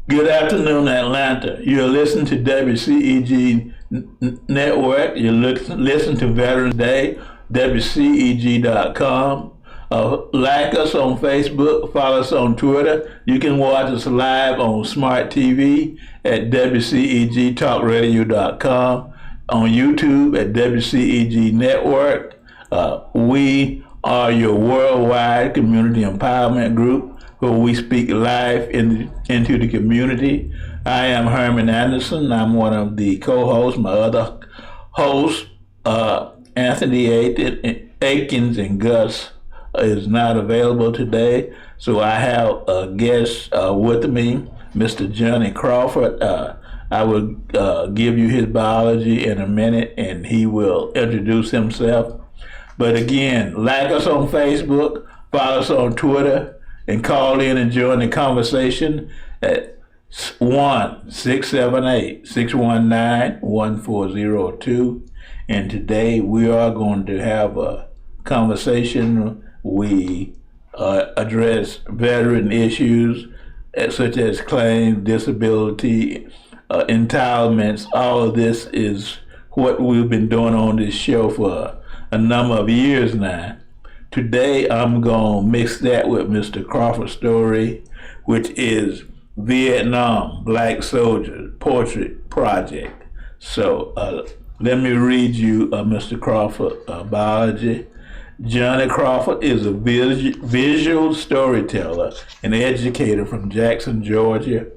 Good afternoon, Atlanta. You're listening to WCEG Network. You listen to Veterans Day, WCEG.com. Like us on Facebook, follow us on Twitter. You can watch us live on Smart TV at WCEGTalkRadio.com, on YouTube at WCEG Network. We are your worldwide community empowerment group where we speak live into the community. I am Herman Anderson. I'm one of the co-hosts. My other host, Anthony Akins and Gus, is not available today. So I have a guest with me, Mr. Johnny Crawford. I will give you his biology in a minute and he will introduce himself. But again, like us on Facebook, follow us on Twitter, and call in and join the conversation at 1-678-619-1402. And today we are going to have a conversation. We address veteran issues such as claims, disability, entitlements. All of this is what we've been doing on this show for a number of years now. Today, I'm going to mix that with Mr. Crawford's story, which is Vietnam Black Soldier Portrait Project. So let me read you Mr. Crawford biology. Johnny Crawford is a visual storyteller and educator from Jackson, Georgia,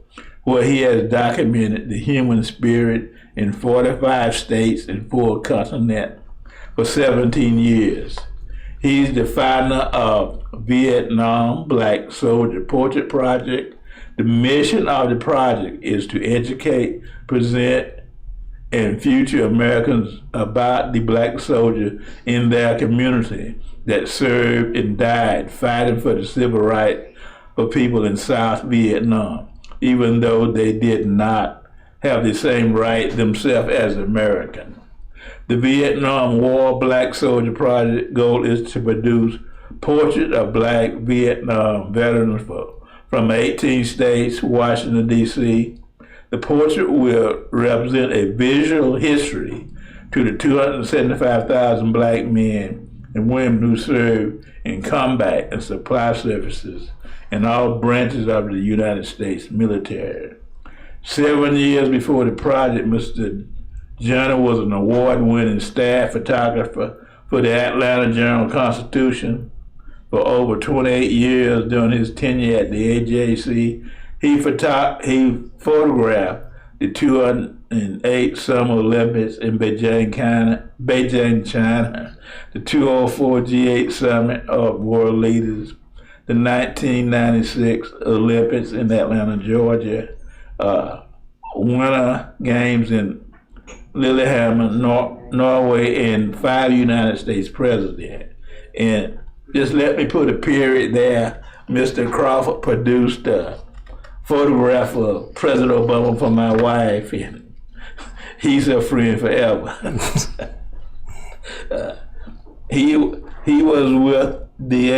where he has documented the human spirit in 45 states and 4 continents for 17 years. He's the founder of Vietnam Black Soldier Portrait Project. The mission of the project is to educate, present, and future Americans about the black soldier in their community that served and died fighting for the civil rights for people in South Vietnam, even though they did not have the same right themselves as Americans. The Vietnam War Black Soldier Project goal is to produce portraits of black Vietnam veterans from 18 states, Washington, D.C. The portrait will represent a visual history to the 275,000 black men and women who served in combat and supply services in all branches of the United States military. 7 years before the project, Mr. Johnny was an award-winning staff photographer for the Atlanta Journal-Constitution. For over 28 years during his tenure at the AJC, he photographed the 2008 Summer Olympics in Beijing, China, the 2004 G8 Summit of World Leaders, the 1996 Olympics in Atlanta, Georgia, Winter Games in Lillehammer, Norway, and 5 United States presidents. And just let me put a period there. Mr. Crawford produced a photograph of President Obama for my wife, and he's a friend forever. He was with the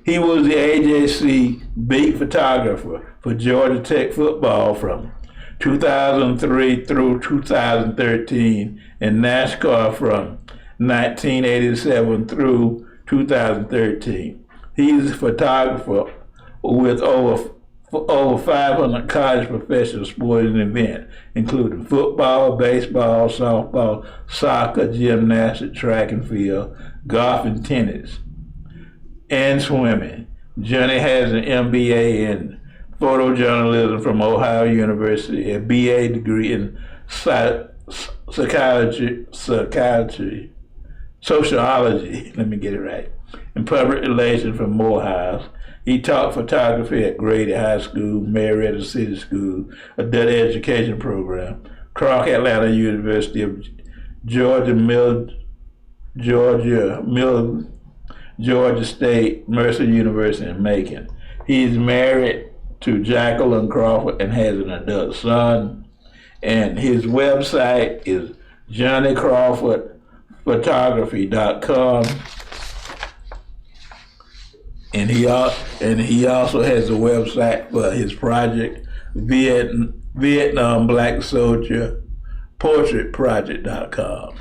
AJC beat photographer for Georgia Tech football from 2003 through 2013, and NASCAR from 1987 through 2013. He's a photographer with over 500 college professional sporting events, including football, baseball, softball, soccer, gymnastics, track and field, golf and tennis, and swimming. Johnny has an MBA in photojournalism from Ohio University, a BA degree in sociology, let me get it right, and public relations from Morehouse. He taught photography at Grady High School, Marietta City School, a Dutch education program, Clark Atlanta University of Georgia State, Mercer University in Macon. He is married to Jacqueline Crawford and has an adult son. And his website is JohnnyCrawfordPhotography.com. And he also has a website for his project, Vietnam Black Soldier Portrait Project.com.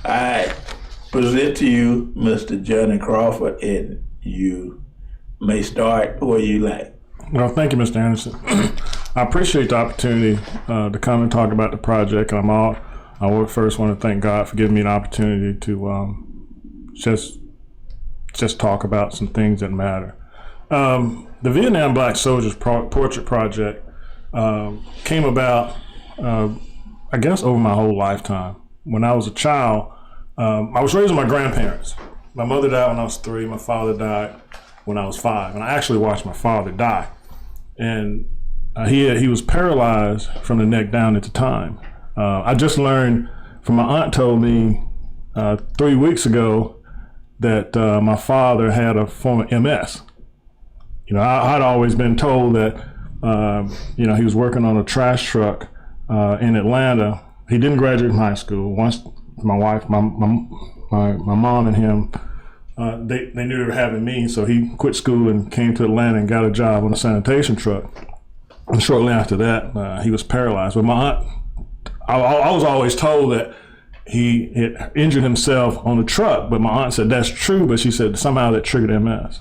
I present to you Mr. Johnny Crawford, and you may start where you like. Well, thank you, Mr. Anderson. I appreciate the opportunity to come and talk about the project. I first want to thank God for giving me an opportunity to just talk about some things that matter. The Vietnam Black Soldiers Portrait Project came about, I guess, over my whole lifetime. When I was a child, I was raised with my grandparents. My mother died when I was 3. My father died when I was 5. And I actually watched my father die. And he was paralyzed from the neck down at the time. I just learned from my aunt told me 3 weeks ago that my father had a form of MS. I'd always been told that, he was working on a trash truck in Atlanta. He didn't graduate from high school. Once my wife, my mom and him, they knew they were having me, so he quit school and came to Atlanta and got a job on a sanitation truck. And shortly after that, he was paralyzed. But my aunt, I was always told that he had injured himself on the truck, but my aunt said that's true, but she said somehow that triggered MS.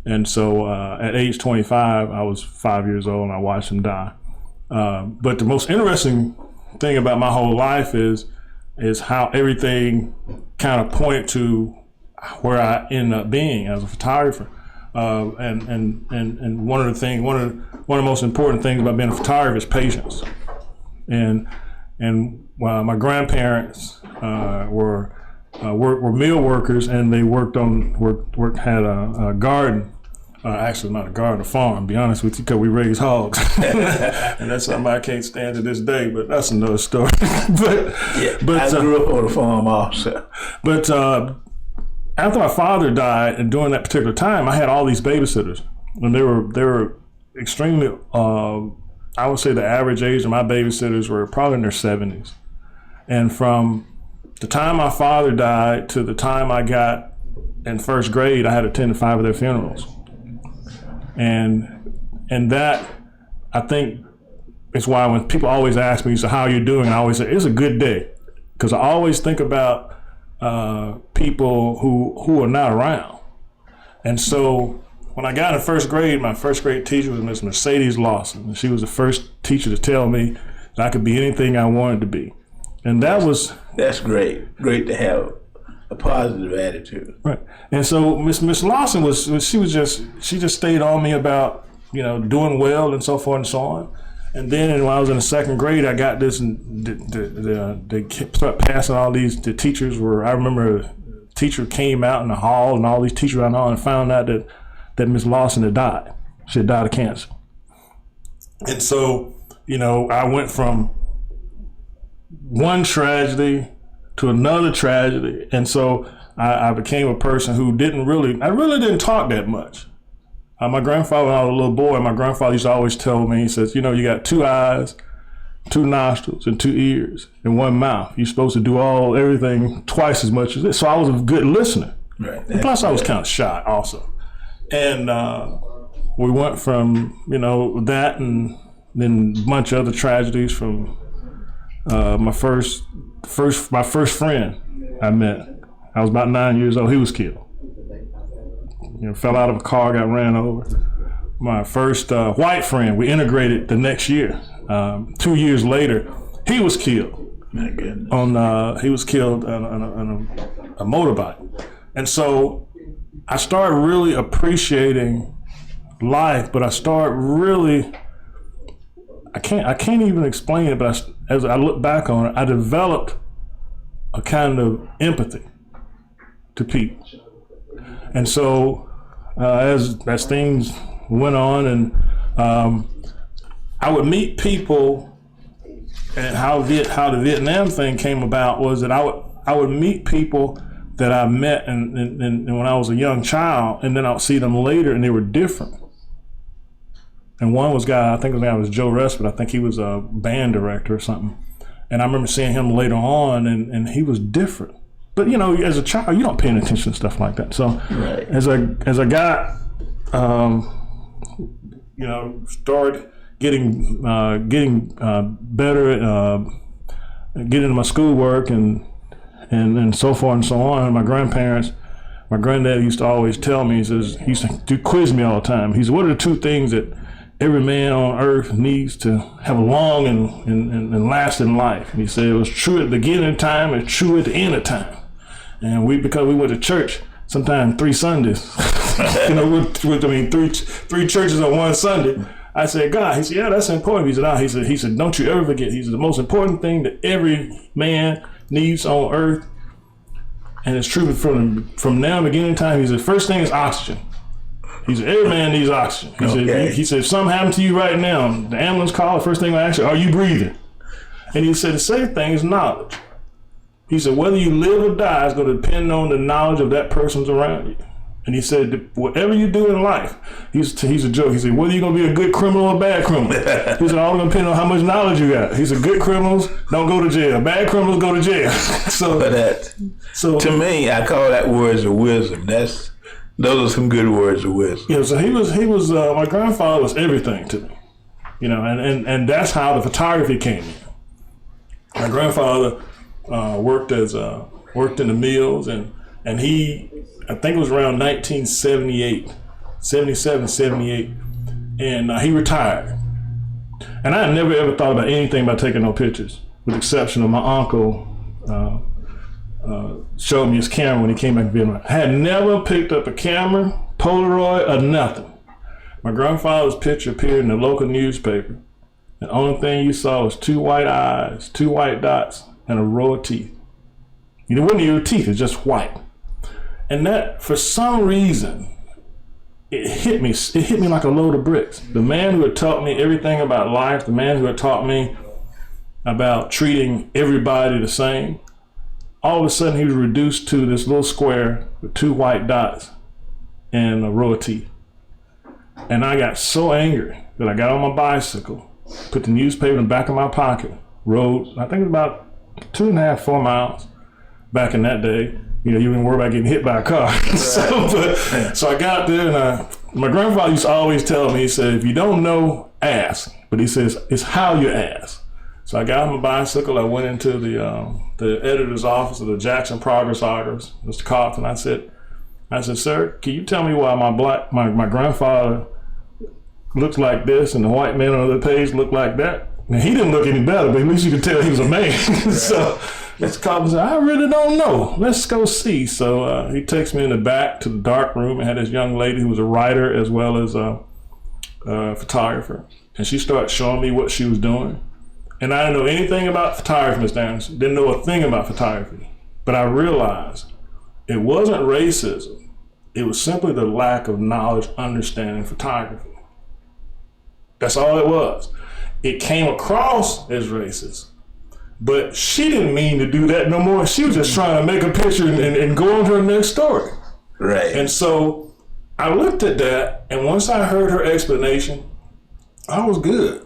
And so at age 25, I was 5 years old and I watched him die. But the most interesting thing about my whole life is how everything kind of pointed to where I ended up being as a photographer. And one of the most important things about being a photographer is patience. And my grandparents were mill workers, and they had a garden. Actually, not a garden, a farm, to be honest with you, because we raise hogs. And that's something I can't stand to this day, but that's another story. but I grew up on a farm also. But after my father died, and during that particular time, I had all these babysitters. And they were extremely, I would say the average age of my babysitters were probably in their 70s. And from the time my father died to the time I got in first grade, I had attended 5 of their funerals. And that, I think, is why when people always ask me, so how are you doing? I always say, it's a good day. Because I always think about people who are not around. And so when I got in first grade, my first grade teacher was Miss Mercedes Lawson. And she was the first teacher to tell me that I could be anything I wanted to be. And that's great. Great to have a positive attitude. Right. And so Miss Lawson she just stayed on me about, doing well and so forth and so on. And then when I was in the second grade, I got this, and they kept passing all these, the teachers were, I remember a teacher came out in the hall and all these teachers I know and found out that Miss Lawson had died. She had died of cancer. And so, I went from one tragedy to another tragedy. And so I became a person who I really didn't talk that much. My grandfather, when I was a little boy, my grandfather used to always tell me, he says, you got 2 eyes, 2 nostrils, and 2 ears, and 1 mouth. You're supposed to do everything twice as much as this. So I was a good listener. Right. And plus I was kind of shy also. And we went from, that and then a bunch of other tragedies from my first friend I met. I was about 9 years old. He was killed. Fell out of a car, got ran over. My first white friend, we integrated the next year. 2 years later, he was killed. My goodness. He was killed on a motorbike. And so I started really appreciating life, but I started really, I can't even explain it, but as I look back on it, I developed a kind of empathy to people. And so as things went on, and I would meet people, and how the Vietnam thing came about was that I would meet people that I met and when I was a young child, and then I would see them later and they were different. And one was I think his name was Joe Respit. I think he was a band director or something. And I remember seeing him later on, and he was different. But as a child, you don't pay any attention to stuff like that. So as I got, started getting better at getting into my schoolwork and so forth and so on. My granddad used to always tell me, he used to quiz me all the time. He said, what are the two things that every man on earth needs to have a long and lasting life? And he said it was true at the beginning of time and true at the end of time. And because we went to church sometimes 3 Sundays, three churches on one Sunday. I said, God, he said, yeah, that's important. He said, don't you ever forget. He said, the most important thing that every man needs on earth, and it's true from now beginning time. He said, first thing is oxygen. He said, every man needs oxygen. He said, if something happened to you right now, the ambulance call, the first thing I ask you, are you breathing? And he said, the second thing is knowledge. He said, whether you live or die is going to depend on the knowledge of that person's around you. And he said, whatever you do in life, he's a joke. He said, whether you're going to be a good criminal or a bad criminal. He said, all going to depend on how much knowledge you got. He said, good criminals don't go to jail. Bad criminals go to jail. To me, I call that words of wisdom. Those are some good words of wisdom. Yeah, so he was my grandfather was everything to me. And that's how the photography came in. My grandfather worked in the mills, and he, I think it was around 1978, 77, 78, and he retired. And I had never ever thought about anything about taking no pictures, with the exception of my uncle showed me his camera when he came back to Vietnam. I had never picked up a camera, Polaroid, or nothing. My grandfather's picture appeared in the local newspaper. The only thing you saw was 2 white eyes, 2 white dots, and a row of teeth. It wasn't even teeth, it's just white. And that, for some reason, it hit me like a load of bricks. The man who had taught me everything about life, the man who had taught me about treating everybody the same, all of a sudden he was reduced to this little square with 2 white dots and a row of teeth. And I got so angry that I got on my bicycle, put the newspaper in the back of my pocket, rode, I think it was about 2.5, 4 miles back in that day. You didn't worry about getting hit by a car. Right. So I got there, and my grandfather used to always tell me, he said, if you don't know, ask. But he says, it's how you ask. So I got on my bicycle, I went into the editor's office of the Jackson Progress Argus, Mr. Cawthon. I said, sir, can you tell me why my grandfather looks like this and the white man on the page looked like that? And he didn't look any better, but at least you could tell he was a man. Right. So Mr. Cawthon said, I really don't know. Let's go see. So he takes me in the back to the dark room and had this young lady who was a writer as well as a photographer. And she started showing me what she was doing. And I didn't know anything about photography, Mr. Anderson. Didn't know a thing about photography. But I realized it wasn't racism. It was simply the lack of knowledge, understanding photography. That's all it was. It came across as racist. But she didn't mean to do that no more. She was just trying to make a picture and go on to her next story. Right. And so I looked at that, and once I heard her explanation, I was good.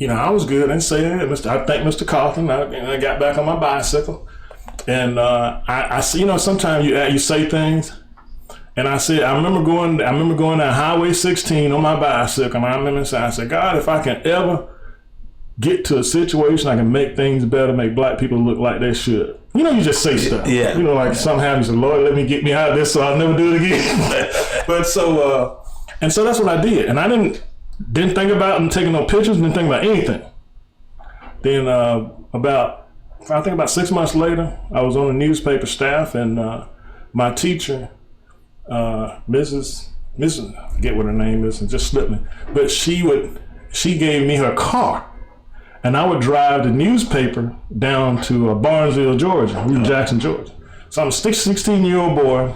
I was good. I didn't say anything. I thanked Mr. Cawthon, and I got back on my bicycle. And I see, sometimes you say things. And I said, I remember going down Highway 16 on my bicycle, and I remember saying, I said, God, if I can ever get to a situation I can make things better, make black people look like they should. You just say stuff. Yeah. Like somehow you say, Lord, let me get me out of this so I'll never do it again. But so that's what I did. And I didn't think about taking no pictures, didn't think about anything. Then about 6 months later, I was on the newspaper staff, and my teacher, Mrs. I forget what her name is, and just slipped me. But she gave me her car. And I would drive the newspaper down to Barnesville, Georgia, Jackson, Georgia. So I'm a 16-year-old boy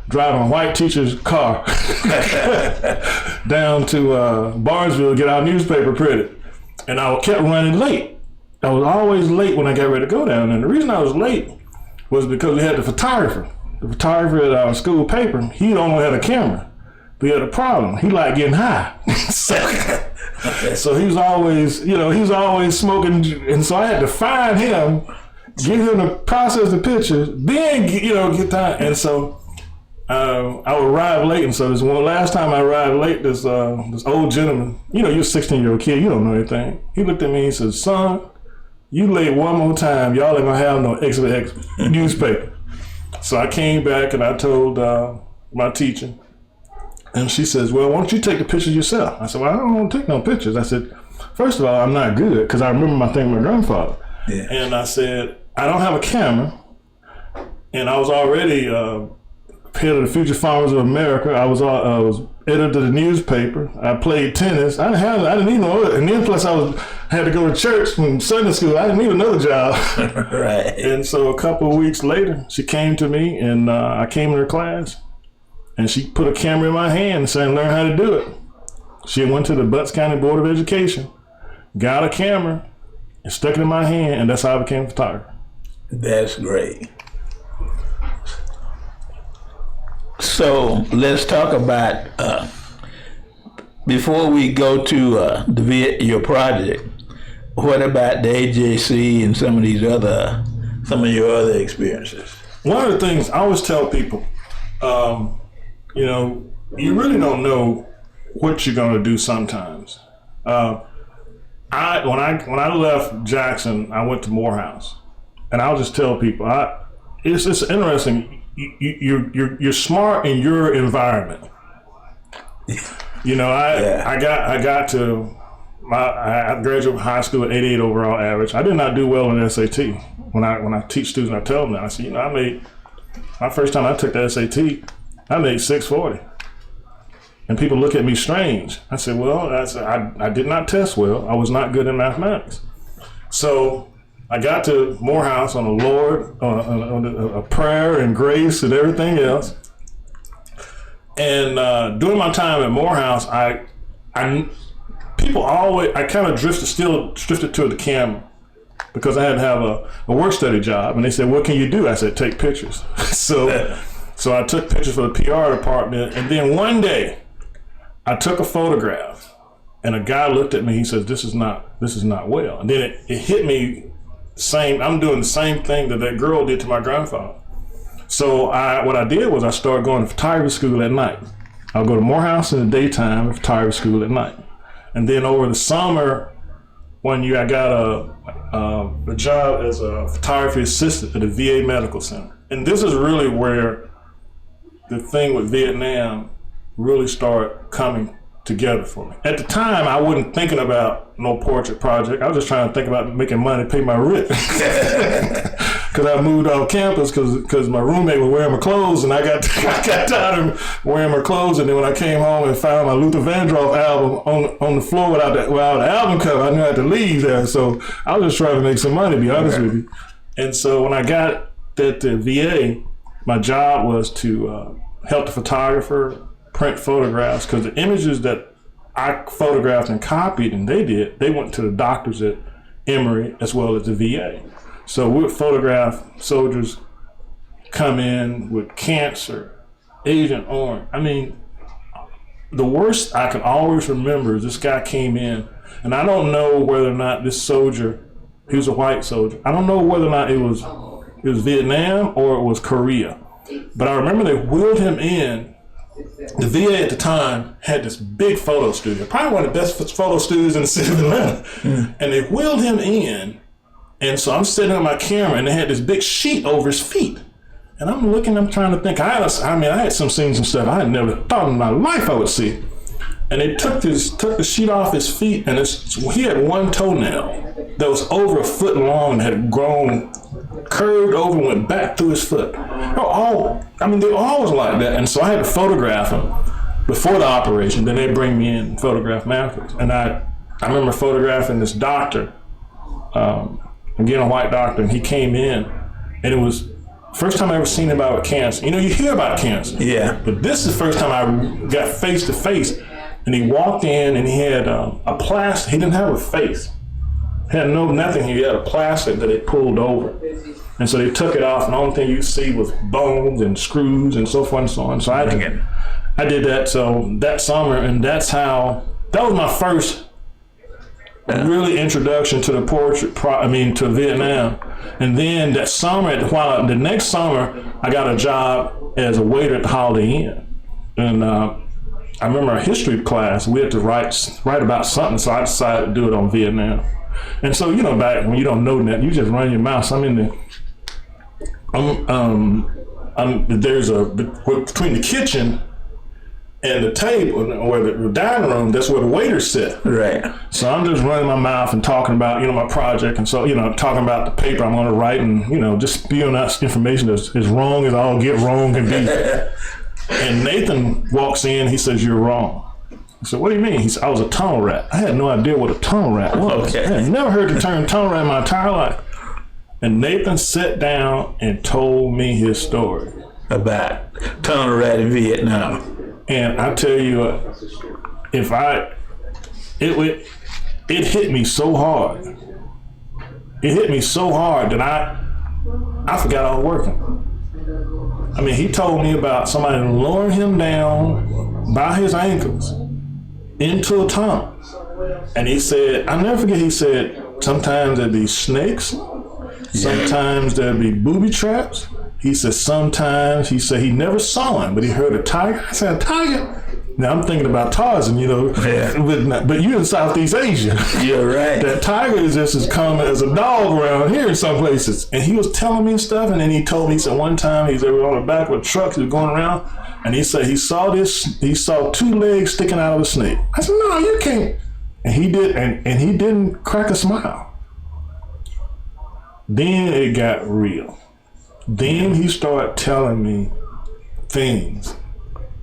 driving a white teacher's car down to Barnesville to get our newspaper printed. And I kept running late. I was always late when I got ready to go down. And the reason I was late was because we had the photographer. The photographer at our school paper, he only had a camera. But he had a problem. He liked getting high. So he was always smoking, and so I had to find him, get him to process the pictures, then get time. And so I would arrive late, and so this one last time I arrived late, this old gentleman, you're a 16-year-old kid, you don't know anything. He looked at me and he said, "Son, you late one more time, y'all ain't gonna have no Exhibit X newspaper." So I came back and I told my teacher, and she says, "Well, why don't you take the pictures yourself?" I said, "Well, I don't want to take no pictures." I said, "First of all, I'm not good," because I remember my thing with my grandfather. Yeah. And I said, "I don't have a camera," and I was already head of the Future Farmers of America. I was editor of the newspaper. I played tennis. I didn't need no other. And then plus had to go to church from Sunday school. I didn't need another job. Right. And so a couple of weeks later, she came to me, and I came in her class, and she put a camera in my hand and said, "Learn how to do it." She went to the Butts County Board of Education, got a camera, and stuck it in my hand, and that's how I became a photographer. That's great. So let's talk about, before we go to your project, what about the AJC and some of your other experiences? One of the things I always tell people, you really don't know what you're going to do sometimes. When I left Jackson, I went to Morehouse, and I'll just tell people, it's interesting. You're smart in your environment. I graduated high school at 88 overall average. I did not do well in the SAT. When I teach students, I tell them that. I said, I made my first time I took the SAT, I made 640, and people look at me strange. I said, well, I did not test well. I was not good in mathematics. So I got to Morehouse on the Lord, on a prayer and grace and everything else. And during my time at Morehouse, I kind of drifted to the camera because I had to have a work study job. And they said, "What can you do?" I said, "Take pictures." So I took pictures for the PR department. And then one day I took a photograph, and a guy looked at me. He says, "This is not well." And then it hit me. I'm doing the same thing that girl did to my grandfather. So what I did was I started going to photography school at night. I'll go to Morehouse in the daytime and photography school at night. And then over the summer, one year I got a job as a photography assistant at the VA Medical Center. And this is really where the thing with Vietnam really started coming together for me. At the time, I wasn't thinking about no portrait project. I was just trying to think about making money to pay my rent. Because I moved off campus because my roommate was wearing my clothes, and I got tired of wearing my clothes. And then when I came home and found my Luther Vandross album on the floor without the album cover, I knew I had to leave there. So I was just trying to make some money, to be honest with you. And so when I got at the VA, my job was to help the photographer print photographs, because the images that I photographed and copied and they went to the doctors at Emory as well as the VA. So we would photograph soldiers come in with cancer, Agent Orange. I mean, the worst I can always remember is this guy came in, and I don't know whether or not this soldier, he was a white soldier, I don't know whether or not it was Vietnam or it was Korea. But I remember they wheeled him in. The VA at the time had this big photo studio, probably one of the best photo studios in the city of Atlanta. And they wheeled him in, and so I'm sitting on my camera, and they had this big sheet over his feet. And I'm looking, I'm trying to think. I had some scenes and stuff I had never thought in my life I would see. And they took the sheet off his feet, and he had one toenail that was over a foot long and had grown, curved over and went back through his foot. They were always like that. And so I had to photograph him before the operation. Then they bring me in and photograph him afterwards. And I remember photographing this doctor, again, a white doctor, and he came in, and it was first time I ever seen him about cancer. You hear about cancer. Yeah. But this is the first time I got face to face. And he walked in, and he had a plastic. He didn't have a face. He had nothing. He had a plastic that they pulled over. And so they took it off, and the only thing you see was bones and screws and so forth and so on. So I did that that summer, and that was my first really introduction to the portrait, to Vietnam. And then that summer, the next summer, I got a job as a waiter at the Holiday Inn. And I remember our history class, we had to write about something, so I decided to do it on Vietnam. And so, you know, back when you don't know that, you just run your mouth. So there's between the kitchen and the table, or the dining room, that's where the waiters sit. Right. So I'm just running my mouth and talking about, you know, my project, and so, you know, talking about the paper I'm going to write, and, you know, just spewing out information that's as wrong as all get wrong can be. And Nathan walks in, he says, "You're wrong." I said, "What do you mean?" He said, "I was a tunnel rat." I had no idea what a tunnel rat was. Okay. I had never heard the term tunnel rat in my entire life. And Nathan sat down and told me his story about tunnel rat in Vietnam. And I tell you, it hit me so hard. It hit me so hard that I forgot I was working. I mean, he told me about somebody lowering him down by his ankles into a tunnel. And he said, I'll never forget, he said, sometimes there'd be snakes, sometimes there'd be booby traps. He said sometimes, he said he never saw him, but he heard a tiger. I said, "A tiger?" Now I'm thinking about Tarzan, you know, but you're in Southeast Asia. You're right. That tiger is just as common as a dog around here in some places. And he was telling me stuff, and then he told me, he said one time he was on the back of a truck, he was going around, and he said he saw 2 legs sticking out of a snake. I said, "No, you can't." And he did, and he didn't crack a smile. Then it got real. Then he started telling me things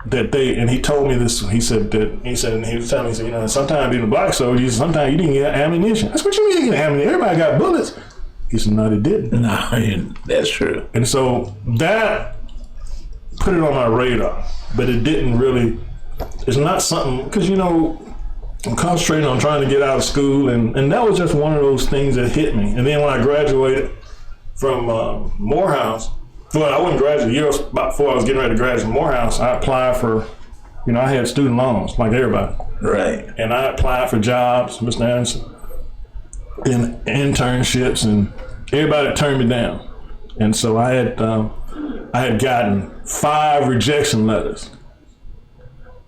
that and he told me this, he was telling me, he said, you know, sometimes being a black soldier, sometimes you didn't get ammunition. I said, "What you mean you didn't get ammunition? Everybody got bullets." He said, "No, they didn't." No, that's true. And so that put it on my radar, but it didn't really, it's not something, because, you know, I'm concentrating on trying to get out of school, and that was just one of those things that hit me. And then when I graduated from Morehouse, well, I wouldn't graduate, a year before I was getting ready to graduate from Morehouse, I applied for, you know, I had student loans like everybody. Right. And I applied for jobs, Mr. Anderson, and internships, and everybody turned me down. And so I had gotten 5 rejection letters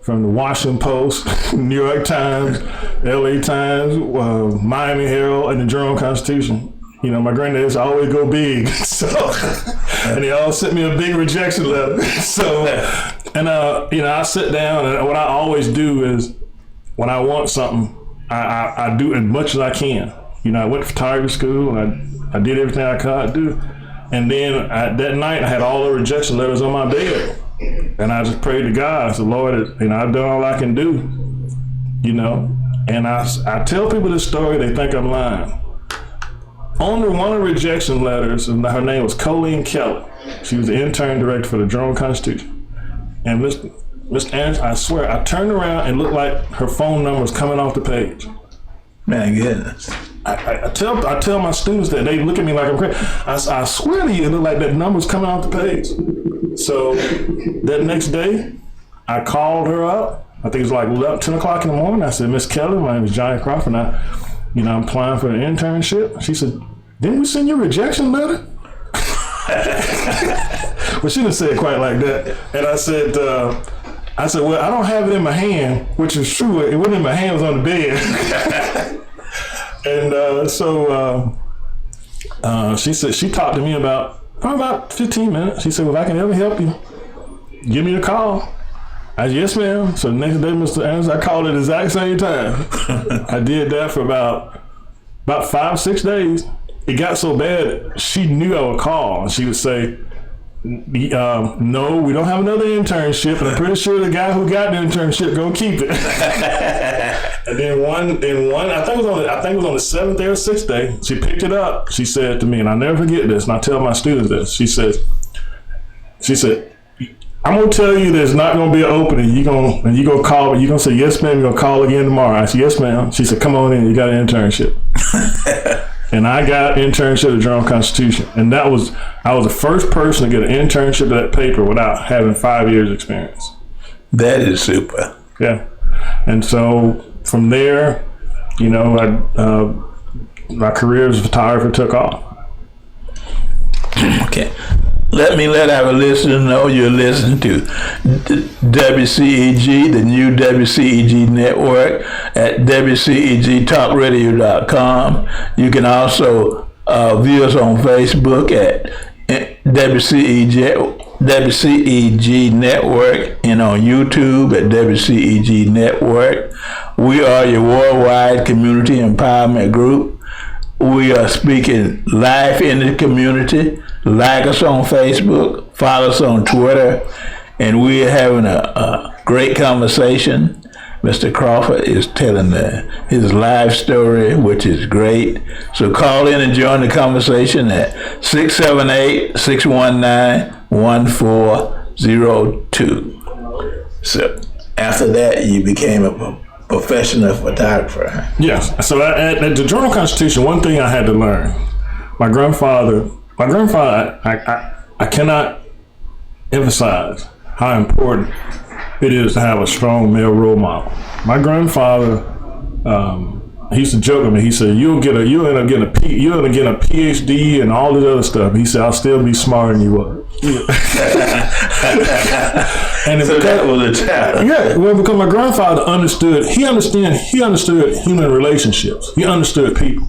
from the Washington Post, New York Times, LA Times, Miami Herald, and the Journal-Constitution. You know, my granddad's always go big, so, and they all sent me a big rejection letter. So, and you know, I sit down, and what I always do is, when I want something, I do as much as I can. You know, I went to photography school, and I did everything I could do. And then that night, I had all the rejection letters on my bed, and I just prayed to God. I said, "Lord, you know, I've done all I can do." You know, and I tell people this story, they think I'm lying. On one of the rejection letters, and her name was Colleen Keller. She was the intern director for the Journal-Constitution. And Mr. Anderson, I swear, I turned around and looked like her phone number was coming off the page. Man, goodness. I tell my students that, they look at me like I'm crazy. I swear to you, it looked like that number was coming off the page. So that next day, I called her up. I think it was like 10 o'clock in the morning. I said, "Miss Keller, my name is Johnny Crawford, and I'm applying for an internship." She said, "Didn't we send you a rejection letter?" Well, she didn't say it quite like that. And I said, "Well, I don't have it in my hand," which is true. It wasn't in my hand, it was on the bed. And she said, she talked to me probably about 15 minutes. She said, "Well, if I can ever help you, give me a call." I said, "Yes, ma'am." So the next day, Mr. Anderson, I called at the exact same time. I did that for about 5 or 6 days. It got so bad, she knew I would call. She would say, "No, we don't have another internship, and I'm pretty sure the guy who got the internship gonna keep it." And then one, I think it was on the 7th day or 6th day, she picked it up. She said to me, and I never forget this, and I tell my students this. She said, "I'm gonna tell you there's not gonna be an opening. You gonna call, you gonna say yes, ma'am. You're gonna call again tomorrow." I said, "Yes, ma'am." She said, "Come on in. You got an internship." And I got an internship at the Journal-Constitution, and I was the first person to get an internship at that paper without having 5 years experience. That is super. Yeah, and so from there, you know, my career as a photographer took off. Okay. Let our listeners know you're listening to WCEG, the new WCEG Network at WCEGTalkRadio.com. You can also view us on Facebook at WCEG Network and on YouTube at WCEG Network. We are your worldwide community empowerment group. We are speaking live in the community. Like us on Facebook, follow us on Twitter, and we're having a great conversation. Mr. Crawford is telling his life story, which is great. So call in and join the conversation at 678-619-1402. So after that, you became a professional photographer. Yes. So at the Journal-Constitution, one thing I had to learn, my grandfather, I cannot emphasize how important it is to have a strong male role model. My grandfather, he used to joke with me. He said, "You'll end up getting a PhD and all this other stuff." He said, "I'll still be smarter than you were." And so that was a challenge. Yeah, well, because my grandfather understood human relationships. He understood people.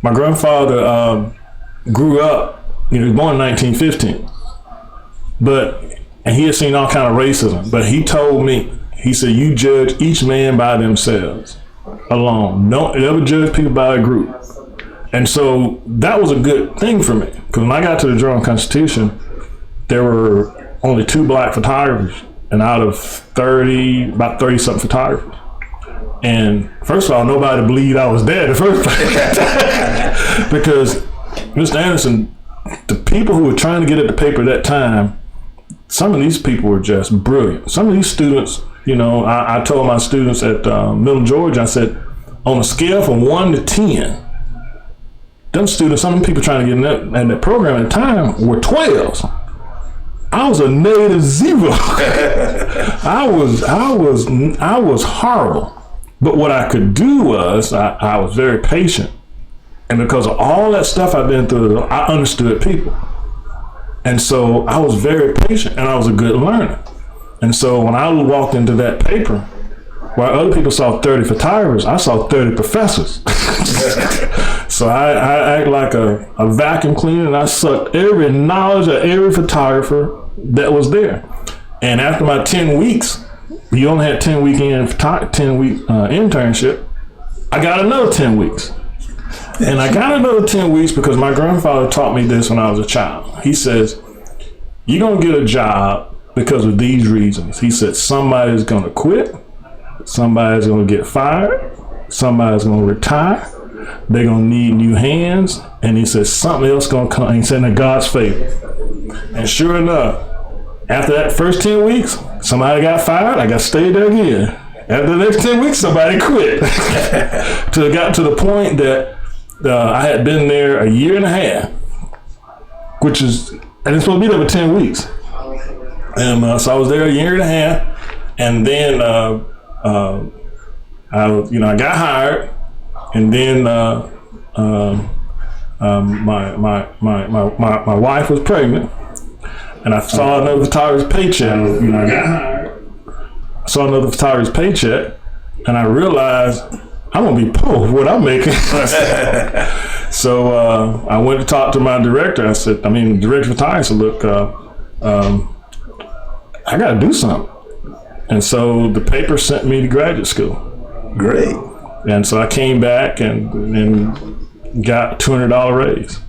My grandfather grew up, he was born in 1915, and he had seen all kind of racism, but he told me, he said, "You judge each man by themselves alone. Don't ever judge people by a group." And so that was a good thing for me, because when I got to the Journal-Constitution, there were only 2 black photographers, and out of about 30 something photographers. And first of all, nobody believed I was dead in the first place. Because Mr. Anderson, the people who were trying to get at the paper at that time, some of these people were just brilliant. Some of these students, I told my students at Middle Georgia, I said, on a scale from 1 to 10, some of the people trying to get in that program at the time were 12s. I was a negative 0. I was horrible. But what I could do was I was very patient. And because of all that stuff I've been through, I understood people. And so I was very patient, and I was a good learner. And so when I walked into that paper, while other people saw 30 photographers, I saw 30 professors. So I act like a vacuum cleaner, and I sucked every knowledge of every photographer that was there. And after my 10 weeks, you only had 10-week internship, I got another 10 weeks. And I got another 10 weeks because my grandfather taught me this when I was a child. He says, "You're going to get a job because of these reasons." He said, "Somebody's going to quit. Somebody's going to get fired. Somebody's going to retire. They're going to need new hands." And he said, "Something else going to come." And he said, "In God's favor." And sure enough, after that first 10 weeks, somebody got fired. I got stayed there again. After the next 10 weeks, somebody quit. Till it got to the point that I had been there a year and a half, and it's supposed to be there for 10 weeks. And so I was there a year and a half, and then I got hired, and then my wife was pregnant, and I saw another photographer's paycheck. I got hired. I saw another photographer's paycheck, and I realized I'm gonna be poor for what I'm making. So I went to talk to my director. The director of photography said, "Look, I gotta do something." And so the paper sent me to graduate school. Great. And so I came back and got a $200 raise.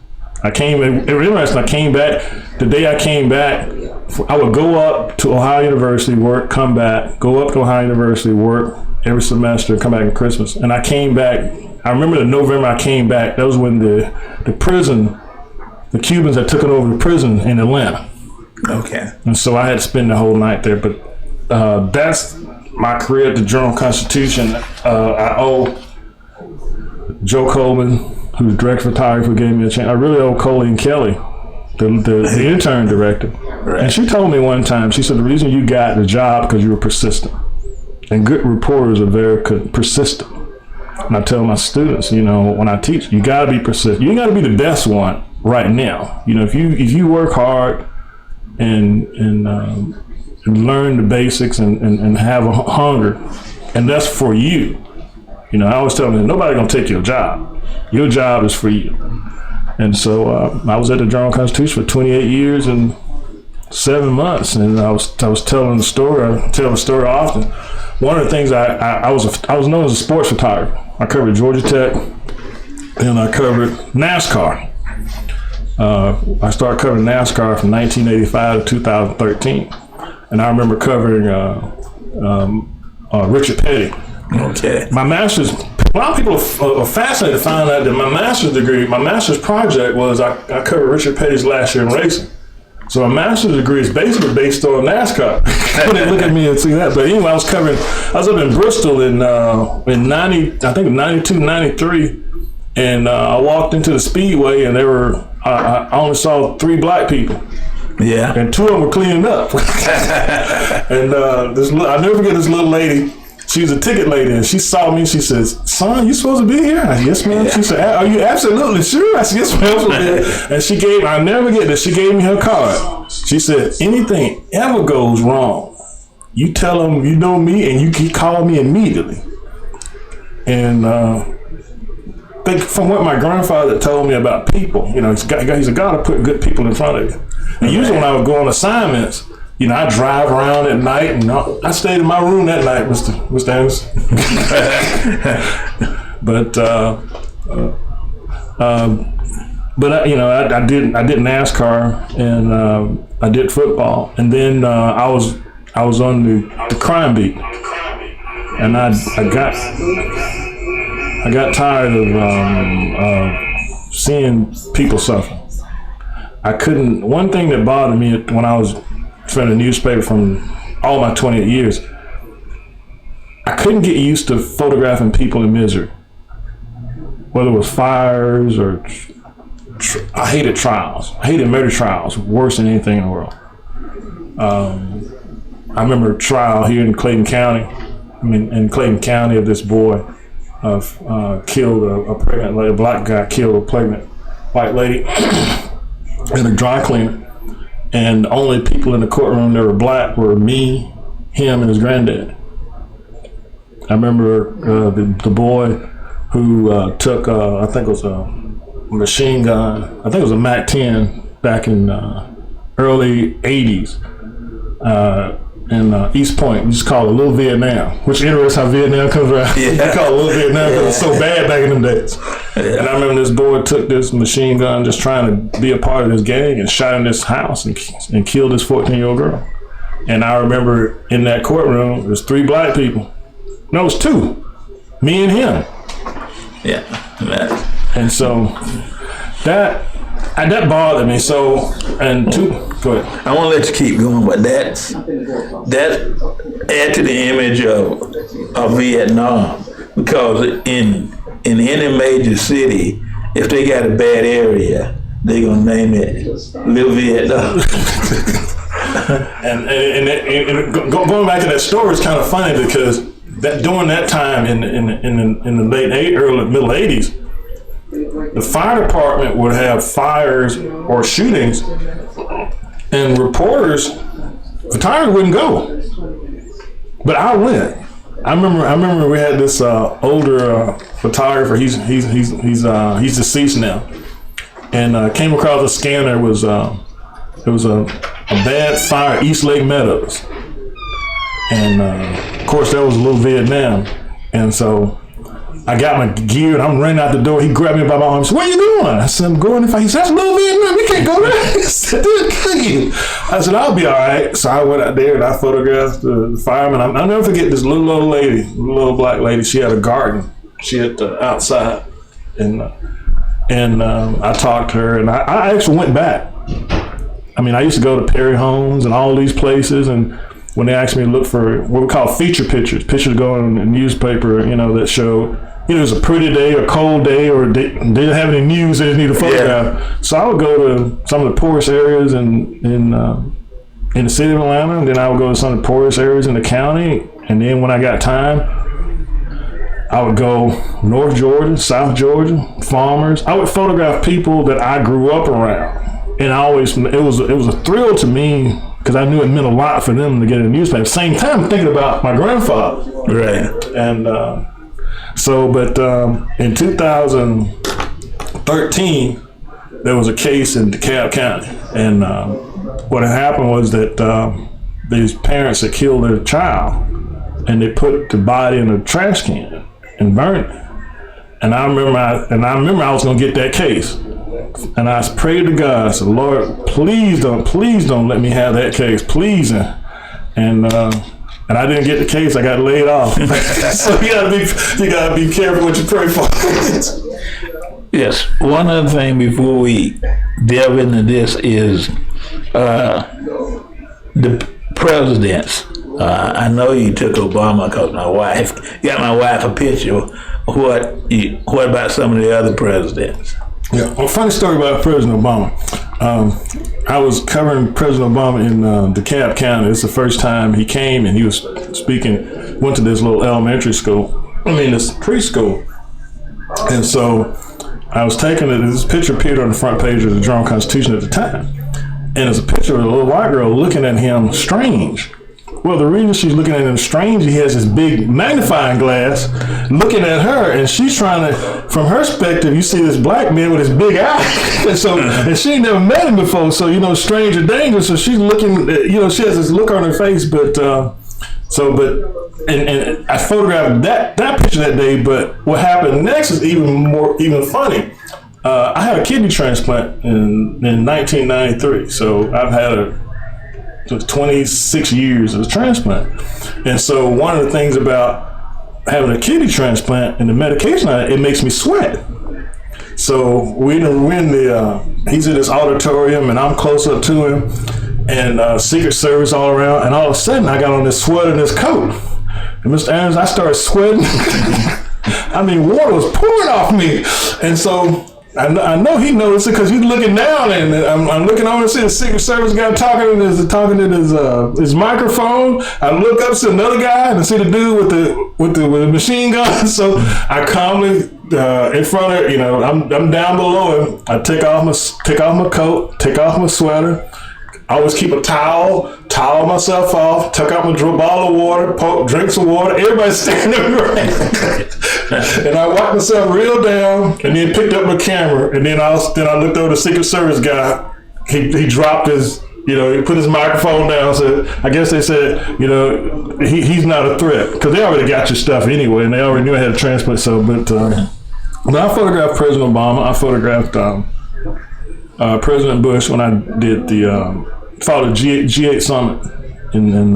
It was interesting. I came back, the day I came back, I would go up to Ohio University, work, come back, go up to Ohio University, work every semester, come back at Christmas. And I came back, I remember the November I came back, that was when the prison, the Cubans had taken over the prison in Atlanta. Okay. And so I had to spend the whole night there. But that's my career at the Journal-Constitution. I owe Joe Coleman, who's director of photography, gave me a chance. I really owe Colleen Kelly, the intern director. Right. And she told me one time, she said, "The reason you got the job because you were persistent. And good reporters are very persistent." And I tell my students, when I teach, you got to be persistent. You ain't got to be the best one, right now. You know, if you work hard and learn the basics and have a hunger, and that's for you. You know, I always tell them, nobody gonna take your job. Your job is for you. And so I was at the Journal-Constitution for 28 years and 7 months, and I was telling the story. I tell the story often. One of the things I was known as a sports photographer. I covered Georgia Tech, and I covered NASCAR. I started covering NASCAR from 1985 to 2013, and I remember covering Richard Petty. Okay. My master's. A lot of people are fascinated to find out that my master's project was I covered Richard Petty's last year in racing. So my master's degree is basically based on NASCAR. They look at me and see that. But anyway, I was up in Bristol in 92, 93, and I walked into the Speedway, and I only saw 3 black people. Yeah. And 2 of them were cleaning up. And I'll never forget this little lady. She was a ticket lady, and she saw me. She says, "Son, you supposed to be here?" I said, "Yes, ma'am." Yeah. She said, "Are you absolutely sure?" I said, "Yes, ma'am." And I'll never forget this. She gave me her card. She said, "Anything ever goes wrong, you tell them you know me, and you can call me immediately." And from what my grandfather told me about people, you know, he's a God to put good people in front of you. And usually when I would go on assignments, you know, I drive around at night, and I stayed in my room that night, Mr. Anderson. But you know, I did NASCAR, and I did football, and then I was on the crime beat, and I got tired of seeing people suffer. One thing that bothered me when I was from the newspaper from all my 28 years, I couldn't get used to photographing people in misery, whether it was fires or I hated trials. I hated murder trials worse than anything in the world. I remember a trial here in Clayton County. Of this boy killed a pregnant lady. A black guy killed a pregnant white lady in a dry cleaner. And the only people in the courtroom that were black were me, him, and his granddad. I remember the boy who took, I think it was a machine gun, I think it was a MAC-10 back in early 80s in East Point. We just called it Little Vietnam, which interests how Vietnam comes around. Yeah. We call it Little Vietnam because it was so bad back in them days. Yeah. And I remember this boy took this machine gun just trying to be a part of this gang and shot in this house and killed this 14-year-old girl. And I remember in that courtroom, there was 3 black people. No, it was 2. Me and him. Yeah. And so that bothered me. So, go ahead. I want to let you keep going, but that add to the image of Vietnam, because in any major city, if they got a bad area, they're gonna name it Little Vietnam. and going back to that story is kind of funny, because during that time in the early middle 80s, the fire department would have fires or shootings, and photographers wouldn't go. But I went. I remember we had this older photographer. He's deceased now, and came across a scanner. It was a bad fire, East Lake Meadows, and of course that was Little Vietnam, and so I got my gear and I'm running out the door. He grabbed me by my arm and said, "What are you doing?" I said, "I'm going to fight." He said, "That's Little Vietnam. You can't go there." He said, I said, "I'll be all right." So I went out there and I photographed the fireman. I'll never forget this little old lady, little black lady. She had a garden. She had outside. And I talked to her, and I actually went back. I mean, I used to go to Perry Homes and all these places, and when they asked me to look for what we call feature pictures go in the newspaper, that showed, it was a pretty day or cold day, or they didn't have any news, they just need a photograph. Yeah. So I would go to some of the poorest areas in the city of Atlanta, and then I would go to some of the poorest areas in the county, and then when I got time, I would go North Georgia, South Georgia, farmers. I would photograph people that I grew up around. And it was a thrill to me because I knew it meant a lot for them to get in the newspaper. At the same time, I'm thinking about my grandfather. Right. And in 2013, there was a case in DeKalb County. And what had happened was that these parents had killed their child and they put the body in a trash can and burned it. And I remember I was going to get that case. And I prayed to God, I said, Lord, please don't let me have that case, please. And I didn't get the case. I got laid off. So you gotta be careful what you pray for. Yes. One other thing before we delve into this is the presidents. I know you took Obama because my wife got a picture. What about some of the other presidents? Yeah, well, funny story about President Obama. I was covering President Obama in DeKalb County. It's the first time he came and he was speaking, went to this little this preschool. And so I was taking it, this picture appeared on the front page of the Journal-Constitution at the time. And it's a picture of a little white girl looking at him strange. Well, the reason she's looking at him strange, he has this big magnifying glass looking at her, and she's trying to, from her perspective, you see this black man with his big eye, and she ain't never met him before, so, strange or dangerous, so she's looking, she has this look on her face, and I photographed that picture that day, but what happened next is even funny. I had a kidney transplant in 1993, so I've had 26 years of a transplant. And so one of the things about having a kidney transplant and the medication on it makes me sweat. So he's in this auditorium and I'm close up to him and Secret Service all around. And all of a sudden I got on this sweater and this coat. And Mr. Anderson, I started sweating. I mean, water was pouring off me. And so I know he noticed it because he's looking down, and I'm looking over and see the Secret Service guy talking to his microphone. I look up to another guy and I see the dude with the machine gun. So I calmly in front of I'm down below him. I take off my coat, take off my sweater. I always keep a towel myself off, took out my bottle of water, drink some water. Everybody's standing around. And I wiped myself real down and then picked up my camera. And then I looked over the Secret Service guy. He dropped his, he put his microphone down. So I guess they said, he's not a threat because they already got your stuff anyway. And they already knew I had a transplant. So, but I photographed President Obama. I photographed President Bush when I did followed the G8 summit in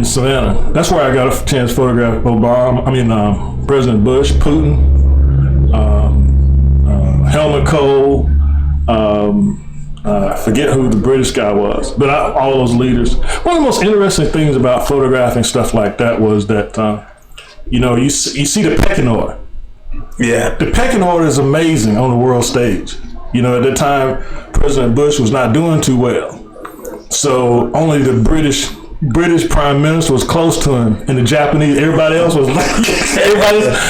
Savannah. That's where I got a chance to photograph President Bush, Putin, Helmut Kohl. I forget who the British guy was, but all those leaders. One of the most interesting things about photographing stuff like that was that you see the pecking order. Yeah, the pecking order is amazing on the world stage. At that time, President Bush was not doing too well. So only the British prime minister was close to him, and the Japanese, everybody else was like,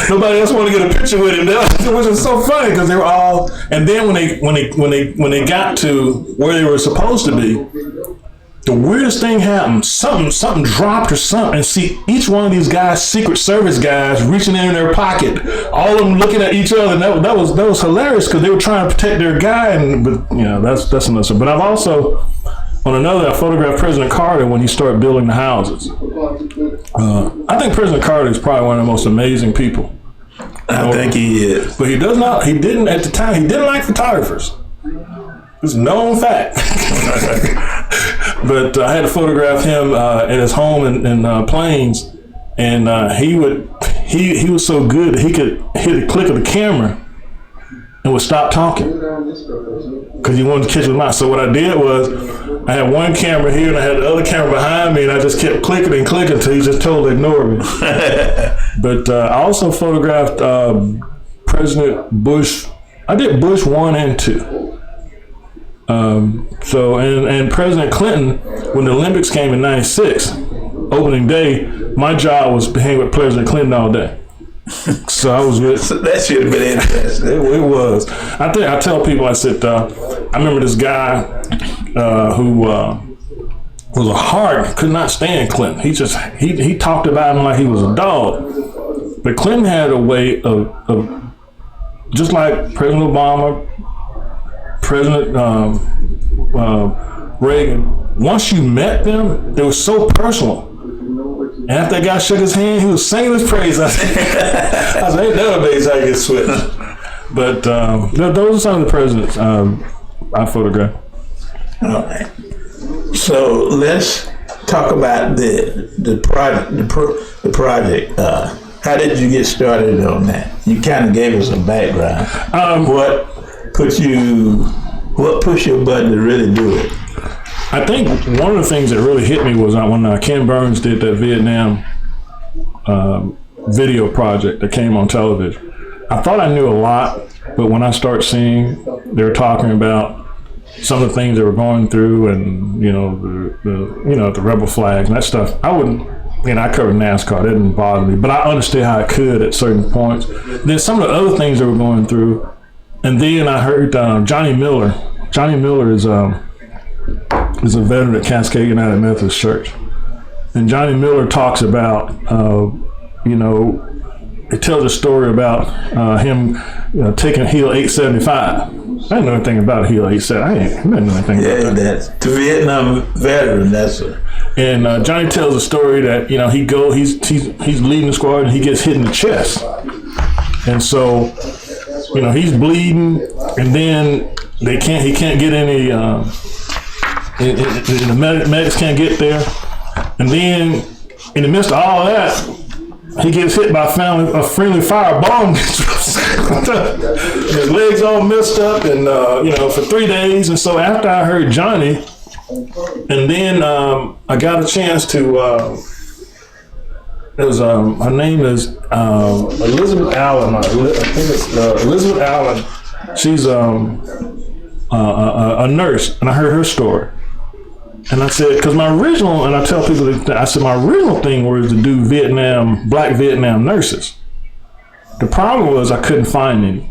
nobody else wanted to get a picture with him. Which is so funny because they were all, and then when they got to where they were supposed to be, the weirdest thing happened. Something dropped or something. And see, each one of these guys, Secret Service guys, reaching in their pocket, all of them looking at each other. And that was hilarious because they were trying to protect their guy. But that's another. But I've also, I photographed President Carter when he started building the houses. I think President Carter is probably one of the most amazing people. I think he is. But he didn't at the time. He didn't like photographers. It's a known fact. But I had to photograph him at his home in Plains, and he was so good that he could hit a click of the camera and would stop talking because he wanted to catch his mouth. So what I did was I had one camera here and I had the other camera behind me, and I just kept clicking and clicking until he just totally ignored me. But I also photographed President Bush. I did Bush 1 and 2. And President Clinton, when the Olympics came in '96, opening day, my job was to hang with President Clinton all day. So I was with. So that should have been interesting. It was. I tell people, I said, I remember this guy who was a hard, could not stand Clinton. He talked about him like he was a dog. But Clinton had a way of just like President Obama, President Reagan, once you met them, they were so personal. And after that guy shook his hand, he was singing his praise. I said, ain't that amazing how you get switched. But those are some of the presidents I photographed. All right. So let's talk about the project. How did you get started on that? You kind of gave us a background. What pushed your button to really do it? I think one of the things that really hit me was when Ken Burns did that Vietnam video project that came on television. I thought I knew a lot, but when I started seeing they were talking about some of the things they were going through, and the rebel flags and that stuff, I covered NASCAR. That didn't bother me, but I understood how it could at certain points. Then some of the other things they were going through, and then I heard Johnny Miller. Johnny Miller is a veteran at Cascade United Methodist Church, and Johnny Miller talks about it tells a story about him taking Hill 875. I didn't know anything about Hill 875. I didn't know anything about that. That's the Vietnam veteran. And Johnny tells a story that he's leading the squad and he gets hit in the chest, and so he's bleeding, and then he can't get any. The medics can't get there, and then in the midst of all that, he gets hit by a friendly fire bomb. His legs all messed up, and for 3 days. And so after I heard Johnny, and then I got a chance to. Her name is Elizabeth Allen. I think it's Elizabeth Allen. She's a nurse, and I heard her story. And I said, because my original, and I tell people that, I said my original thing was to do black Vietnam nurses. The problem was I couldn't find any.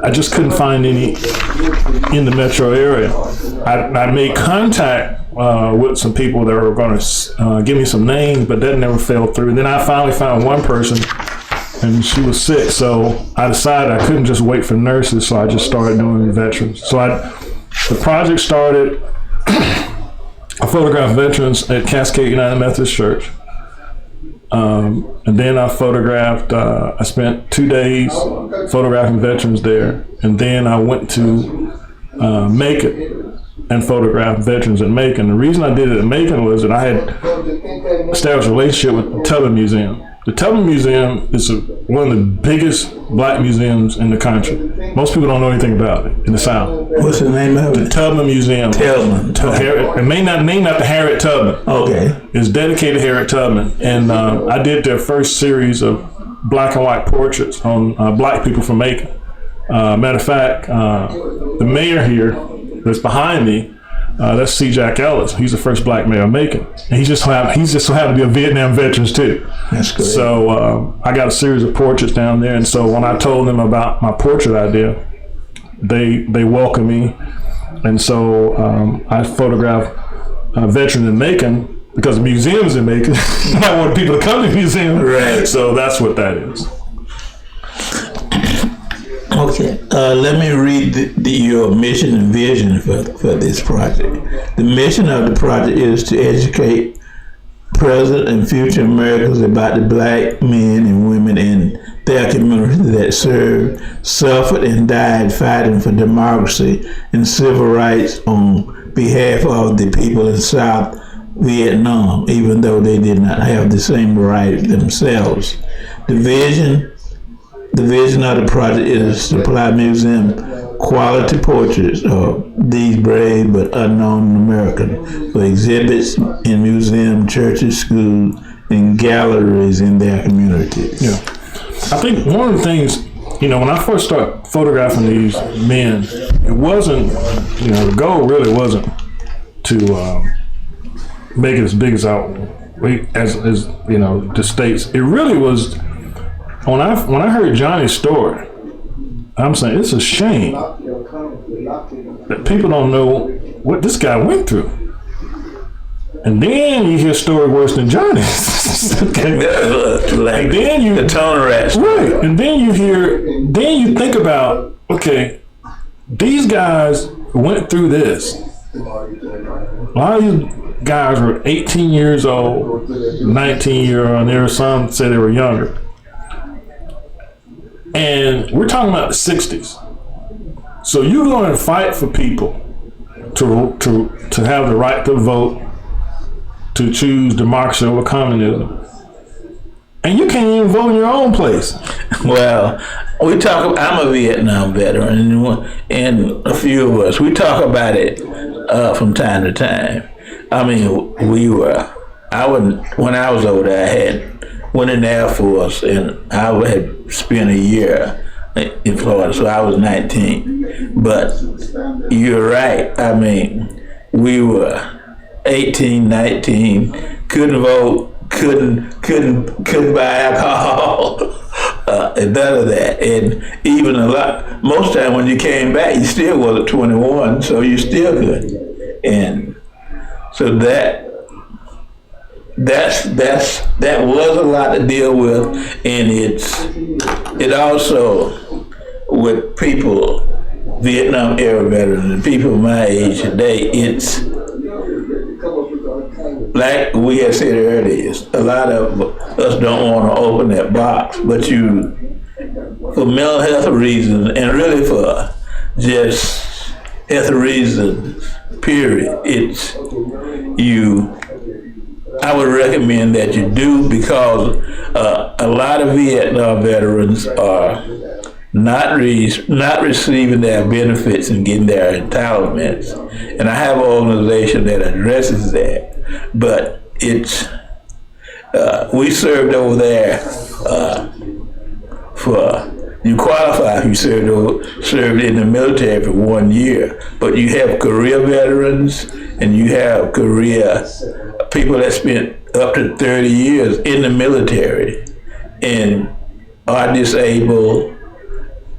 I just couldn't find any in the metro area. I made contact with some people that were going to give me some names, but that never fell through. And then I finally found one person, and she was sick. So I decided I couldn't just wait for nurses, so I just started doing veterans. So the project started. I photographed veterans at Cascade United Methodist Church. And then I photographed, I spent 2 days photographing veterans there. And then I went to Macon and photographed veterans at Macon. The reason I did it at Macon was that I had established a relationship with the Tubman Museum. The Tubman Museum is one of the biggest black museums in the country. Most people don't know anything about it in the South. What's the name of it? The Tubman Museum. Tubman. It may not named after Harriet Tubman. Okay. It's dedicated to Harriet Tubman. And I did their first series of black and white portraits on black people from Macon. Matter of fact, the mayor here that's behind me, that's C. Jack Ellis. He's the first black mayor of Macon. And he's just so happened to be a Vietnam veteran too. That's great. So I got a series of portraits down there. And so when I told them about my portrait idea, they welcomed me. And so I photographed veterans in Macon because the museum's in Macon. I wanted people to come to the museum. Right. So that's what that is. Okay, let me read your mission and vision for this project. The mission of the project is to educate present and future Americans about the black men and women in their community that served, suffered, and died fighting for democracy and civil rights on behalf of the people in South Vietnam, even though they did not have the same right themselves. The vision of the project is to supply museum quality portraits of these brave but unknown Americans for exhibits in museums, churches, schools, and galleries in their communities. Yeah, I think one of the things, when I first started photographing these men, it wasn't, the goal really wasn't to make it as big as as you know, the states. It really was when I heard Johnny's story. I'm saying it's a shame that people don't know what this guy went through. And then you hear a story worse than Johnny's. Okay. Like, and then you the tone rats. Right. And then you think about, okay, these guys went through this. A lot of these guys were 18 years old, 19 years old, and there were some say they were younger. And we're talking about the 60s. So you're going to fight for people to have the right to vote, to choose democracy over communism. And you can't even vote in your own place. Well, I'm a Vietnam veteran, and a few of us, we talk about it from time to time. I mean, when I was older, I went in the Air Force, and I had spent a year in Florida, so I was 19. But you're right. I mean, we were 18, 19, couldn't vote, couldn't buy alcohol, and none of that. And even most of the time when you came back, you still wasn't 21, so you still couldn't. And so that was a lot to deal with, and it also with people, Vietnam era veterans and people my age today, it's like we had said earlier, a lot of us don't want to open that box, but for mental health reasons, and really for just health reasons, period, I would recommend that you do, because a lot of Vietnam veterans are not receiving their benefits and getting their entitlements. And I have an organization that addresses that. But we served over there you qualify if you served in the military for 1 year. But you have career veterans, and you have career people that spent up to 30 years in the military and are disabled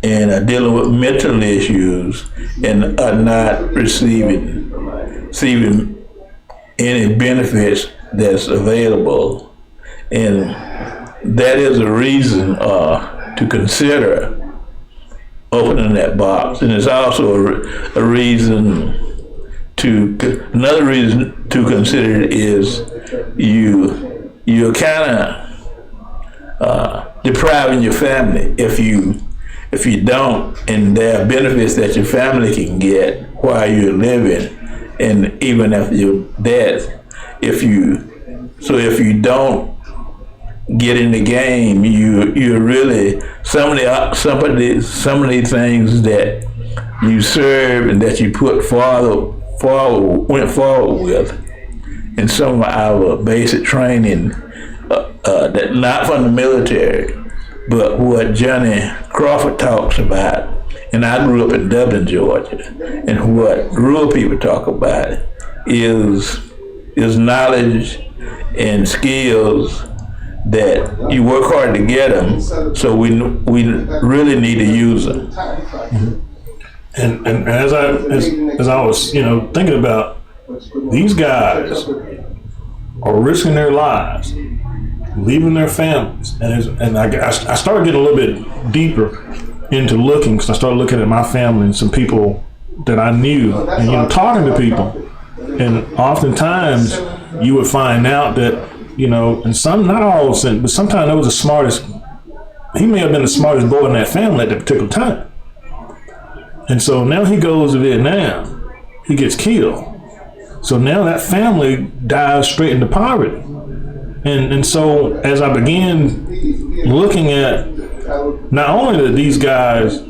and are dealing with mental issues and are not receiving any benefits that's available. And that is a reason to consider opening that box. And it's also another reason to consider it is you're kind of depriving your family if you don't, and there are benefits that your family can get while you're living, and even after your death. If you don't get in the game, you're really some of these things that you serve and that you went forward with, and some of our basic training that not from the military, but what Johnny Crawford talks about. And I grew up in Dublin, Georgia, and what rural people talk about is knowledge and skills that you work hard to get them, so we really need to use them. Mm-hmm. And as I was thinking about, these guys are risking their lives, leaving their families, and I started getting a little bit deeper into looking, because I started looking at my family and some people that I knew, and talking to people, and oftentimes you would find out that and some, not all of them, but sometimes that was the smartest. He may have been the smartest boy in that family at that particular time. And so now he goes to Vietnam, he gets killed. So now that family dives straight into poverty. And so as I began looking at not only that these guys,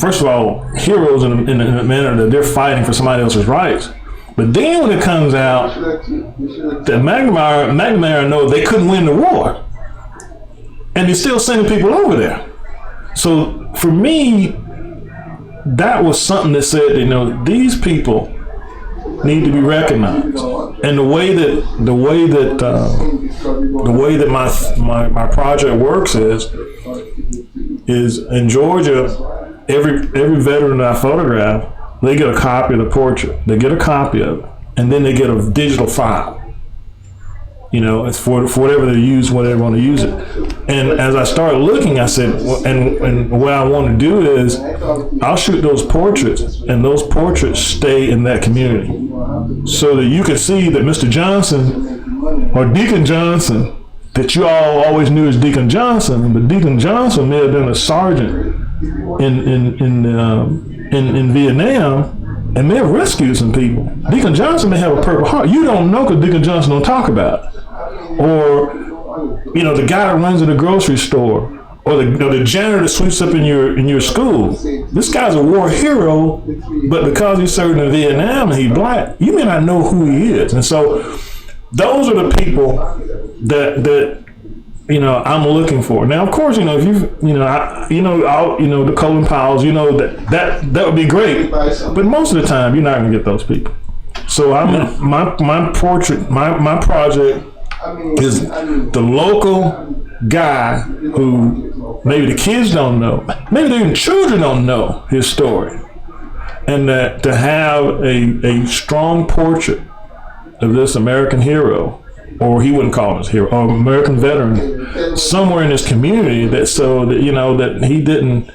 first of all, heroes in the manner that they're fighting for somebody else's rights, but then when it comes out that McNamara knows they couldn't win the war, and they're still sending people over there. So for me, that was something that said, these people need to be recognized. And the way that my project works is in Georgia, every veteran that I photograph, they get a copy of the portrait. They get a copy of it, and then they get a digital file. You know, it's for whatever they use, whatever they want to use it. And as I started looking, I said, and what I want to do is, I'll shoot those portraits, and those portraits stay in that community, so that you can see that Mr. Johnson or Deacon Johnson, that you all always knew as Deacon Johnson, but Deacon Johnson may have been a sergeant in Vietnam, and may have rescued some people. Deacon Johnson may have a Purple Heart. You don't know because Deacon Johnson don't talk about it. Or, you know, the guy that runs in the grocery store, or the janitor that sweeps up in your school. This guy's a war hero, but because he served in Vietnam and he's black, you may not know who he is. And so those are the people that you know, I'm looking for. Now, of course, you know, if the Colin Powells, you know, that would be great. But most of the time, you're not going to get those people. So my project is the local guy who maybe the kids don't know, maybe even children don't know his story, and that to have a strong portrait of this American hero, or he wouldn't call him his hero, or American veteran, somewhere in his community, that so that, you know, that he didn't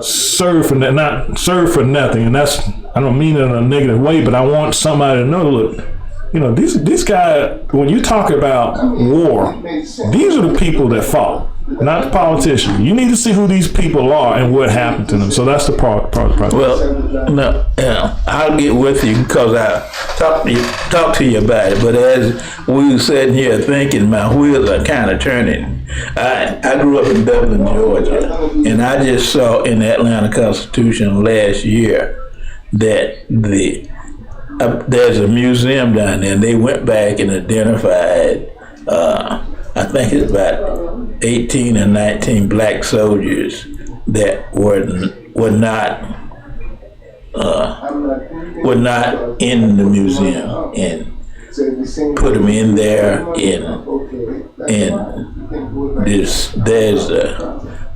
serve for not serve for nothing. And that's, I don't mean it in a negative way, but I want somebody to know, look, you know, these guys, when you talk about war, these are the people that fought, not the politicians. You need to see who these people are and what happened to them. So that's the part of the project. Well, no, I'll get with you because I talked to you about it. But as we were sitting here thinking, my wheels are kind of turning. I grew up in Dublin, Georgia, and I just saw in the Atlanta Constitution last year that there's a museum down there, and they went back and identified, I think it's about 18 or 19 black soldiers that were not in the museum, and put them in there. And there's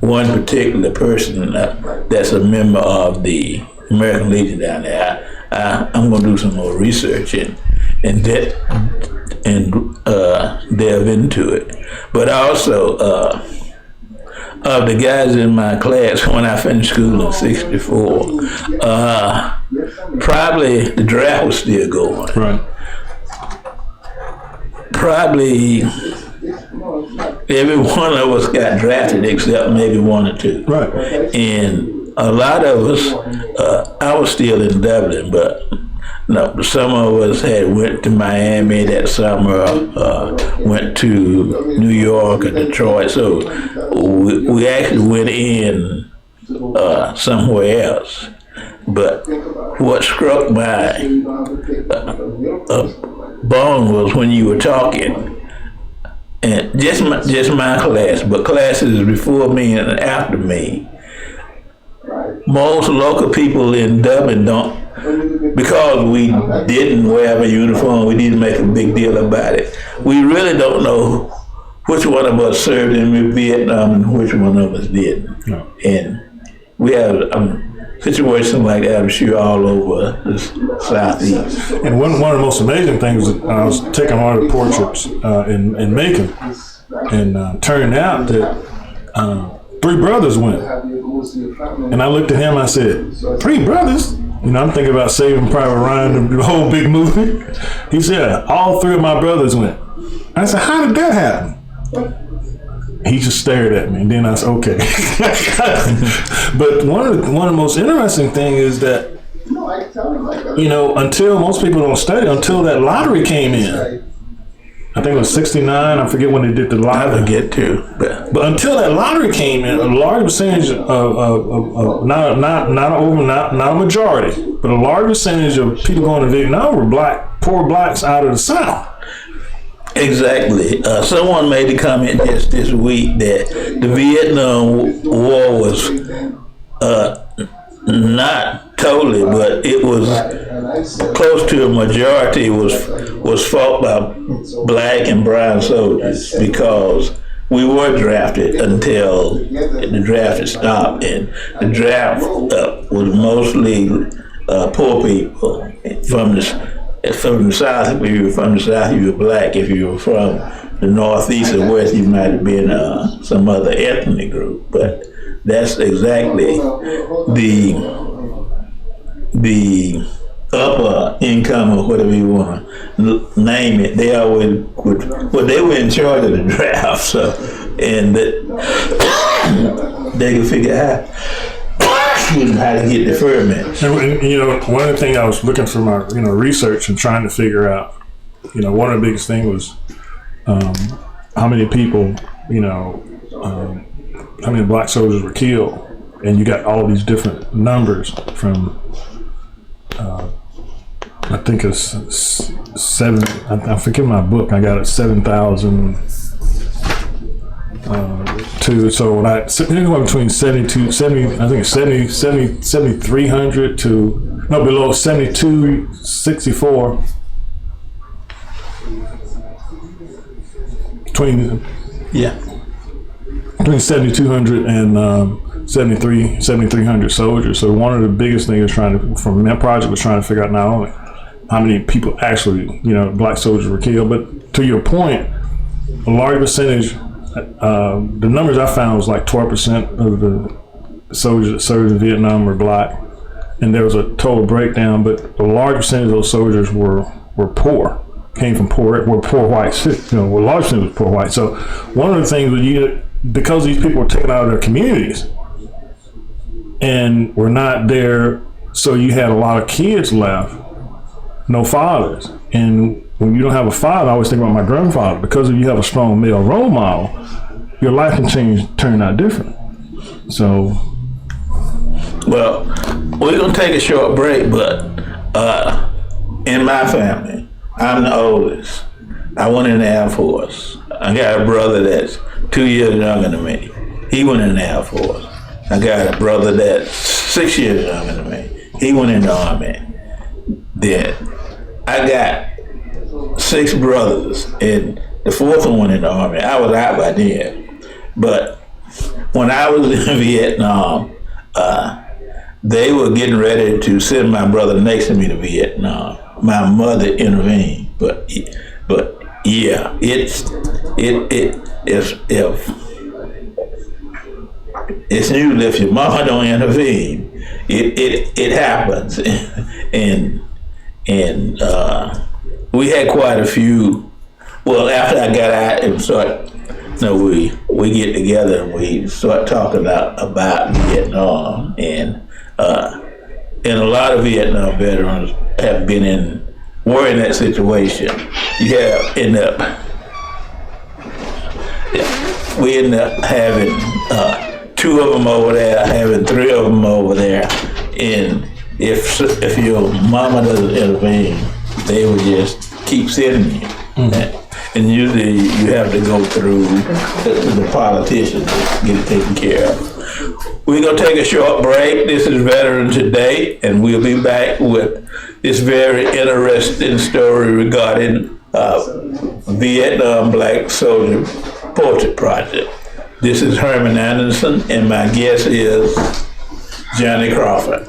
one particular person that's a member of the American Legion down there. I'm going to do some more research and delve into it. But also, of the guys in my class when I finished school in '64, probably the draft was still going. Right. Probably every one of us got drafted except maybe one or two. Right. And a lot of us, I was still in Dublin, but no, some of us had went to Miami that summer, went to New York or Detroit, so we actually went in somewhere else. But what struck my bone was when you were talking, and just my class, but classes before me and after me, most local people in Dublin don't, because we didn't wear a uniform, we didn't make a big deal about it. We really don't know which one of us served in Vietnam and which one of us didn't. No. And we have situations like that, I'm sure, all over the Southeast. And one of the most amazing things, I was taking a lot of portraits in Macon, and turned out that 3 brothers went. And I looked at him, I said, 3 brothers? You know, I'm thinking about Saving Private Ryan, the whole big movie. He said, all 3 of my brothers went. I said, how did that happen? He just stared at me, and then I said, okay. But one of the most interesting things is that, you know, until most people don't study, until that lottery came in. I think it was 69. I forget when they did the lottery. I forget too. But until that lottery came in, a large percentage of not a majority, but a large percentage of people going to Vietnam were poor blacks out of the South. Exactly. Someone made the comment just this week that the Vietnam War was not totally, but it was close to a majority was fought by black and brown soldiers because we were drafted until the draft had stopped, and the draft was mostly poor people from the South. If you were from the South, you were black. If you were from the Northeast or West, you might have been some other ethnic group. But that's exactly the upper income or whatever you want to name it. They always they were in charge of the draft, so and they could figure out how to get deferment. And one of the things I was looking for my research and trying to figure out, one of the biggest things was how many people, how many black soldiers were killed, and you got all these different numbers from. I think it's 7. I forget my book. I got it 7,000 to. So when anywhere between 72, 70. I think it's 7,300 to below 7264. Between 7,200 and 7,300 soldiers. So one of the biggest things from that project was trying to figure out not only how many people actually, black soldiers were killed, but to your point, a large percentage, the numbers I found was like 12% of the soldiers that served in Vietnam were black, and there was a total breakdown, but a large percentage of those soldiers were poor, came from poor whites, a large percentage was poor whites. So one of the things was because these people were taken out of their communities and were not there, so you had a lot of kids left, no fathers. And when you don't have a father, I always think about my grandfather, because if you have a strong male role model, your life can turn out different. So. Well, we're going to take a short break, but in my family, I'm the oldest. I went in the Air Force. I got a brother that's 2 years younger than me. He went in the Air Force. I got a brother that's 6 years younger than me. He went in the Army. Then I got 6 brothers, and the 4th one went in the Army. I was out by then. But when I was in Vietnam, they were getting ready to send my brother next to me to Vietnam. My mother intervened, but yeah, it's usually if your mama don't intervene, it happens, and we had quite a few. Well, after I got out and we get together and we start talking about Vietnam, and a lot of Vietnam veterans were in that situation. We end up having 2 of them over there, having 3 of them over there, and if your mama doesn't intervene, they would just keep sending you. Mm-hmm. And usually you have to go through the politicians to get it taken care of. We're going to take a short break. This is Veteran Today, and we'll be back with this very interesting story regarding Vietnam Black Soldier Portrait Project. This is Herman Anderson, and my guest is Johnny Crawford.